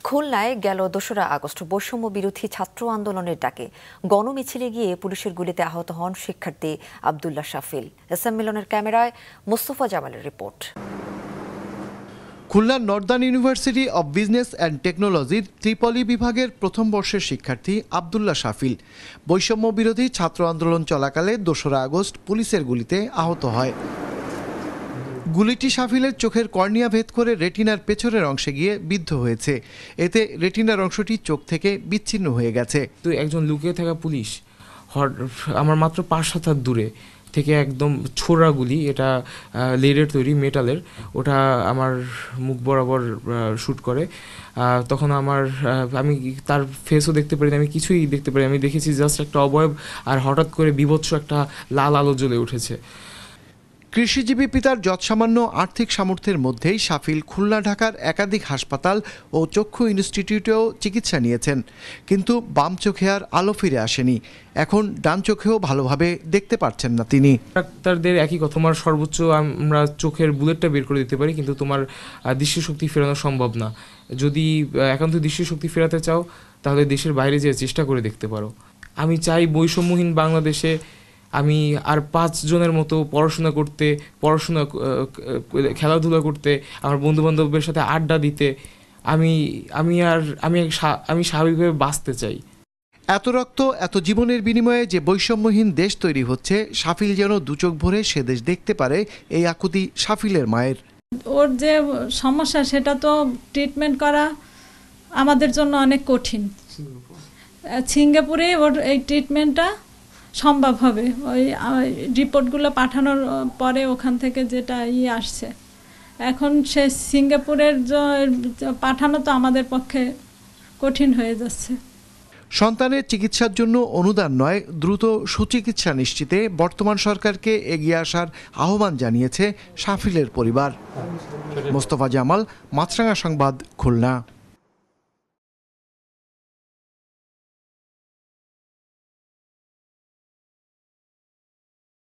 খুলনায় গেল ২রা আগস্ট বৈষম্য বিরোধী ছাত্র আন্দোলনের ডাকে গণমিছিলে গিয়ে পুলিশের গুলিতে আহত হন শিক্ষার্থী আব্দুল্লাহ শাফিল। এসএম মিলনের ক্যামেরায় মোস্তফা জামালের রিপোর্ট। খুলনার Northern university of business and টেকনোলজির ত্রিপলি বিভাগের প্রথম বর্ষের শিক্ষার্থী আব্দুল্লাহ শাফিল বৈষম্য বিরোধী ছাত্র আন্দোলন চলাকালে ২রা আগস্ট পুলিশের গুলিতে আহত হয়। গুলিটি শাফিলের চোখের কর্নিয়া ভেদ করে রেটিনার পেছনের অংশে গিয়ে বিদ্ধ হয়েছে। এতে রেটিনার অংশটি চোখ থেকে বিচ্ছিন্ন হয়ে গেছে। তো একজন লুকিয়ে থাকা পুলিশ আমার মাত্র ৫-৭ হাত দূরে থেকে একদম ছোড়া গুলি, এটা লেডের তৈরি, মেটালের, ওটা আমার মুখ বরাবর শ্যুট করে। তখন আমি তার ফেসও দেখতে পারি, আমি কিছুই দেখতে পারি, আমি দেখেছি জাস্ট একটা অবয়ব, আর হঠাৎ করে বীভৎস একটা লাল আলো জ্বলে উঠেছে। কৃষিজীবী পিতার যৎসামান্য আর্থিক সামর্থ্যের মধ্যেই শাফিল খুলনা ঢাকার একাধিক হাসপাতাল ও চক্ষু ইনস্টিটিউটেও চিকিৎসা নিয়েছেন, কিন্তু বাম চোখে আর আলো ফিরে আসেনি। এখন ডান চোখেও ভালোভাবে দেখতে পারছেন না তিনি। ডাক্তারদের একই কথা, তোমার সর্বোচ্চ আমরা চোখের বুলেটটা বের করে দিতে পারি, কিন্তু তোমার দৃষ্টিশক্তি ফেরানো সম্ভব না। যদি একান্ত দৃষ্টিশক্তি ফেরাতে চাও তাহলে দেশের বাইরে যেয়ে চেষ্টা করে দেখতে পারো। আমি চাই বৈষম্যহীন বাংলাদেশে আমি আর ৫ জনের মতো পড়াশোনা, খেলাধুলা করতে, আমার বন্ধুবান্ধবের সাথে আড্ডা দিতে, আমি স্বাভাবিকভাবে বাঁচতে চাই। এত রক্ত, এত জীবনের বিনিময়ে যে বৈষম্যহীন দেশ তৈরি হচ্ছে, শাফিল যেন দুচোখ ভরে সে দেশ দেখতে পারে, এই আকুতি শাফিলের মায়ের। ওর যে সমস্যা সেটা তো ট্রিটমেন্ট করা আমাদের জন্য অনেক কঠিন। সিঙ্গাপুরে ওর এই ট্রিটমেন্টটা সম্ভব হবে। ওই রিপোর্টগুলো পাঠানোর পরে ওখান থেকে যেটা আসছে, এখন সে সিঙ্গাপুরের পাঠানো তো আমাদের পক্ষে কঠিন হয়ে যাচ্ছে। সন্তানের চিকিৎসার জন্য অনুদান নয়, দ্রুত সুচিকিৎসা নিশ্চিতে বর্তমান সরকারকে এগিয়ে আসার আহ্বান জানিয়েছে শাফিলের পরিবার। মোস্তফা জামাল, মাছরাঙা সংবাদ, খুলনা।